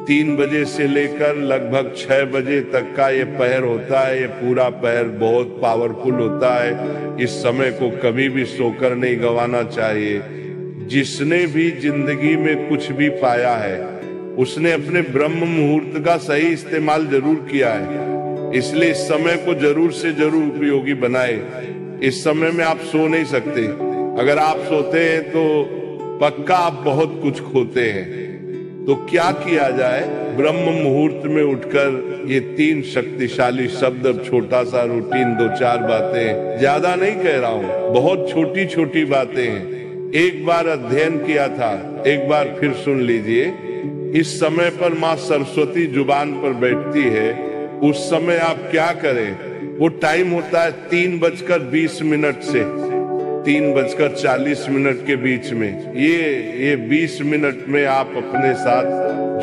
3 बजे से लेकर लगभग 6 बजे तक का ये पहर होता है। ये पूरा पहर बहुत पावरफुल होता है। इस समय को कभी भी सोकर नहीं गंवाना चाहिए। जिसने भी जिंदगी में कुछ भी पाया है उसने अपने ब्रह्म मुहूर्त का सही इस्तेमाल जरूर किया है। इसलिए इस समय को जरूर से जरूर उपयोगी बनाए। इस समय में आप सो नहीं सकते। अगर आप सोते हैं तो पक्का आप बहुत कुछ खोते हैं। तो क्या किया जाए? ब्रह्म मुहूर्त में उठकर ये 3 शक्तिशाली शब्द, छोटा सा रूटीन, 2-4 बातें, ज्यादा नहीं कह रहा हूँ, बहुत छोटी छोटी बातें हैं। एक बार अध्ययन किया था, एक बार फिर सुन लीजिए। इस समय पर माँ सरस्वती जुबान पर बैठती है। उस समय आप क्या करें? वो टाइम होता है 3:20 से 3:40 के बीच में। ये 20 मिनट में आप अपने साथ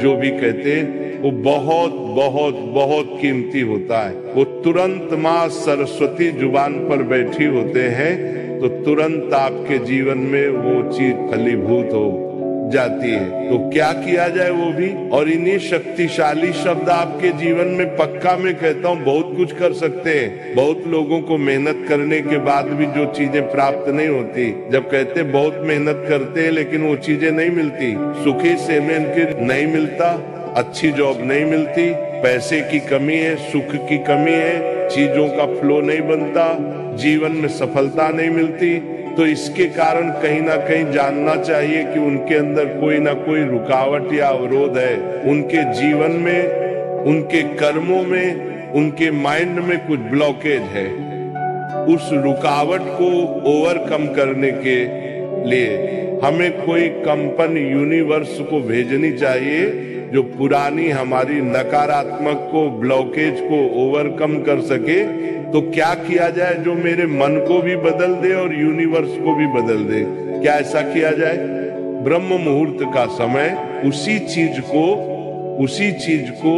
जो भी कहते हैं वो बहुत बहुत बहुत कीमती होता है। वो तुरंत माँ सरस्वती जुबान पर बैठी होते हैं तो तुरंत आपके जीवन में वो चीज फलीभूत हो जाती है। तो क्या किया जाए वो भी। और इन्हीं शक्तिशाली शब्द आपके जीवन में, पक्का मैं कहता हूँ, बहुत कुछ कर सकते हैं। बहुत लोगों को मेहनत करने के बाद भी जो चीजें प्राप्त नहीं होती, जब कहते बहुत मेहनत करते हैं लेकिन वो चीजें नहीं मिलती, सुखी सेमेन की नहीं मिलता, अच्छी जॉब नहीं मिलती, पैसे की कमी है, सुख की कमी है, चीजों का फ्लो नहीं बनता, जीवन में सफलता नहीं मिलती, तो इसके कारण कहीं ना कहीं जानना चाहिए कि उनके अंदर कोई ना कोई रुकावट या अवरोध है। उनके जीवन में, उनके कर्मों में, उनके माइंड में कुछ ब्लॉकेज है। उस रुकावट को ओवरकम करने के लिए हमें कोई कंपनी यूनिवर्स को भेजनी चाहिए जो पुरानी हमारी नकारात्मक को, ब्लॉकेज को ओवरकम कर सके। तो क्या किया जाए जो मेरे मन को भी बदल दे और यूनिवर्स को भी बदल दे? क्या ऐसा किया जाए? ब्रह्म मुहूर्त का समय उसी चीज को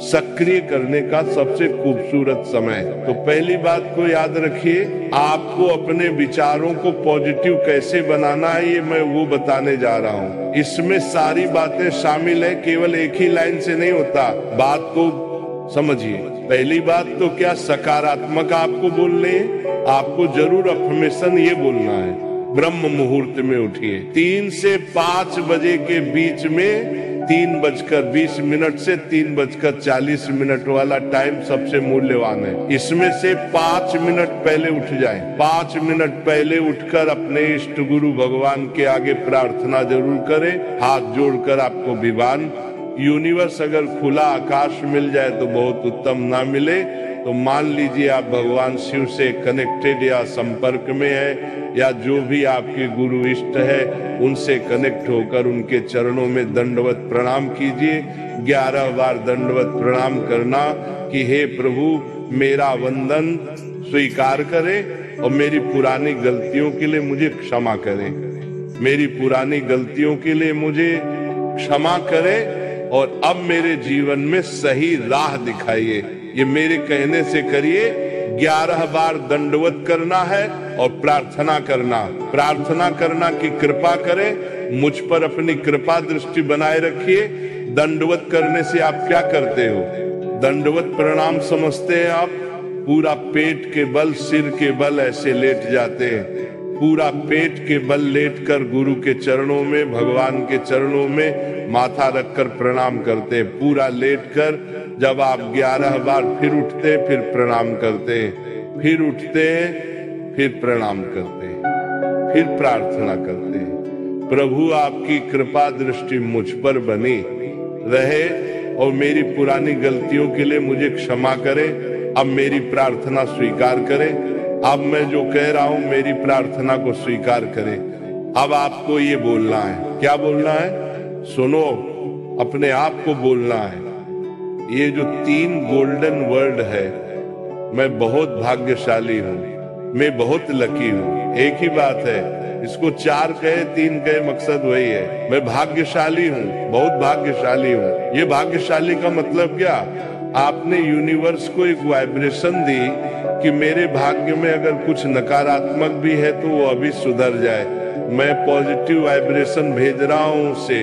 सक्रिय करने का सबसे खूबसूरत समय। तो पहली बात को याद रखिए, आपको अपने विचारों को पॉजिटिव कैसे बनाना है ये मैं वो बताने जा रहा हूँ। इसमें सारी बातें शामिल है, केवल एक ही लाइन से नहीं होता। बात को समझिए। पहली बात तो क्या, सकारात्मक आपको बोलने, आपको जरूर अफर्मेशन ये बोलना है। ब्रह्म मुहूर्त में उठिए। 3 से 5 बजे के बीच में, 3:20 से 3:40 वाला टाइम सबसे मूल्यवान है। इसमें से 5 मिनट पहले उठ जाएं। 5 मिनट पहले उठकर अपने इष्ट गुरु भगवान के आगे प्रार्थना जरूर करें। हाथ जोड़कर आपको विवान यूनिवर्स, अगर खुला आकाश मिल जाए तो बहुत उत्तम, ना मिले तो मान लीजिए आप भगवान शिव से कनेक्टेड या संपर्क में है, या जो भी आपके गुरु इष्ट है उनसे कनेक्ट होकर उनके चरणों में दंडवत प्रणाम कीजिए। 11 बार दंडवत प्रणाम करना कि हे प्रभु, मेरा वंदन स्वीकार करें और मेरी पुरानी गलतियों के लिए मुझे क्षमा करें। मेरी पुरानी गलतियों के लिए मुझे क्षमा करें और अब मेरे जीवन में सही राह दिखाइए। ये मेरे कहने से करिए। 11 बार दंडवत करना है और प्रार्थना करना कि कृपा करें, मुझ पर अपनी कृपा दृष्टि बनाए रखिए। दंडवत करने से आप क्या करते हो? दंडवत प्रणाम समझते हैं आप? पूरा पेट के बल, सिर के बल ऐसे लेट जाते हैं। पूरा पेट के बल लेटकर गुरु के चरणों में, भगवान के चरणों में माथा रखकर प्रणाम करते। पूरा लेटकर जब आप 11 बार फिर उठते, फिर प्रणाम करते, फिर उठते, फिर प्रणाम करते, फिर प्रार्थना करते। प्रभु आपकी कृपा दृष्टि मुझ पर बनी रहे और मेरी पुरानी गलतियों के लिए मुझे क्षमा करें। अब मेरी प्रार्थना स्वीकार करें। अब मैं जो कह रहा हूं मेरी प्रार्थना को स्वीकार करें। अब आपको ये बोलना है। क्या बोलना है? सुनो, अपने आप को बोलना है। ये जो 3 गोल्डन वर्ड है, मैं बहुत भाग्यशाली हूँ, मैं बहुत लकी हूँ। एक ही बात है, इसको 4 कहे 3 कहे मकसद वही है। मैं भाग्यशाली हूँ, बहुत भाग्यशाली हूँ। ये भाग्यशाली का मतलब क्या? आपने यूनिवर्स को एक वाइब्रेशन दी कि मेरे भाग्य में अगर कुछ नकारात्मक भी है तो वो अभी सुधर जाए। मैं पॉजिटिव वाइब्रेशन भेज रहा हूँ उसे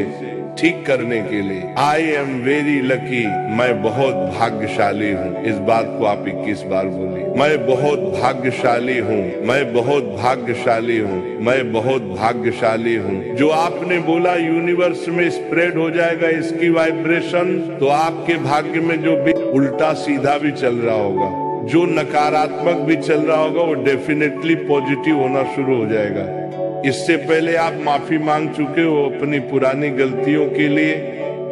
ठीक करने के लिए। आई एम वेरी लकी, मैं बहुत भाग्यशाली हूँ। इस बात को आप 21 बार बोलिए। मैं बहुत भाग्यशाली हूँ, मैं बहुत भाग्यशाली हूँ, मैं बहुत भाग्यशाली हूँ। जो आपने बोला यूनिवर्स में स्प्रेड हो जाएगा इसकी वाइब्रेशन, तो आपके भाग्य में जो भी उल्टा सीधा भी चल रहा होगा, जो नकारात्मक भी चल रहा होगा, वो डेफिनेटली पॉजिटिव होना शुरू हो जाएगा। इससे पहले आप माफी मांग चुके हो अपनी पुरानी गलतियों के लिए,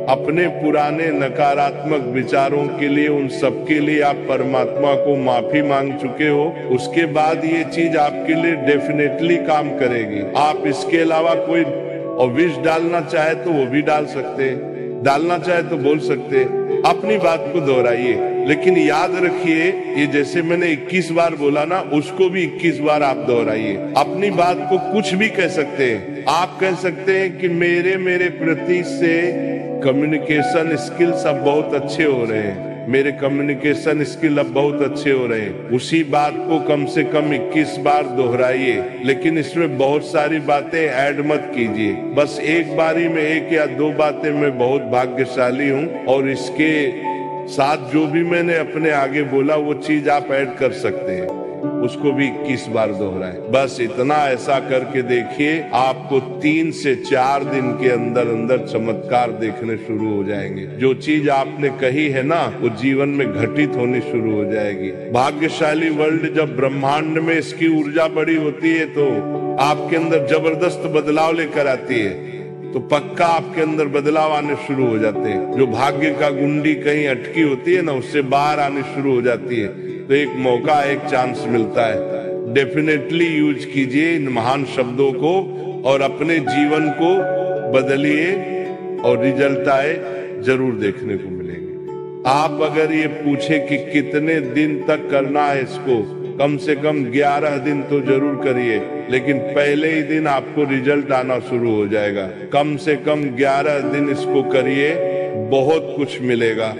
अपने पुराने नकारात्मक विचारों के लिए, उन सब के लिए आप परमात्मा को माफी मांग चुके हो। उसके बाद ये चीज आपके लिए डेफिनेटली काम करेगी। आप इसके अलावा कोई और विष डालना चाहे तो वो भी डाल सकते, डालना चाहे तो बोल सकते, अपनी बात को दोहराइए। लेकिन याद रखिए, ये जैसे मैंने 21 बार बोला ना, उसको भी 21 बार आप दोहराइए। अपनी बात को कुछ भी कह सकते हैं। आप कह सकते हैं कि मेरे प्रति से कम्युनिकेशन स्किल्स अब बहुत अच्छे हो रहे हैं, मेरे कम्युनिकेशन स्किल अब बहुत अच्छे हो रहे हैं। उसी बात को कम से कम 21 बार दोहराइए, लेकिन इसमें बहुत सारी बातें ऐड मत कीजिए। बस एक बारी में 1 या 2 बातें मैं बहुत भाग्यशाली हूँ, और इसके साथ जो भी मैंने अपने आगे बोला वो चीज आप ऐड कर सकते हैं, उसको भी 21 बार दोहराएं। बस इतना ऐसा करके देखिए, आपको 3 से 4 दिन के अंदर अंदर चमत्कार देखने शुरू हो जाएंगे। जो चीज आपने कही है ना, वो जीवन में घटित होनी शुरू हो जाएगी। भाग्यशाली वर्ल्ड, जब ब्रह्मांड में इसकी ऊर्जा बड़ी होती है तो आपके अंदर जबरदस्त बदलाव लेकर आती है, तो पक्का आपके अंदर बदलाव आने शुरू हो जाते हैं। जो भाग्य का गुंडी कहीं अटकी होती है ना, उससे बाहर आने शुरू हो जाती है। तो एक मौका, एक चांस मिलता है। डेफिनेटली यूज कीजिए इन महान शब्दों को और अपने जीवन को बदलिए, और रिजल्ट आए जरूर देखने को मिलेंगे। आप अगर ये पूछे कि कितने दिन तक करना है इसको, कम से कम 11 दिन तो जरूर करिए, लेकिन पहले ही दिन आपको रिजल्ट आना शुरू हो जाएगा। कम से कम 11 दिन इसको करिए, बहुत कुछ मिलेगा।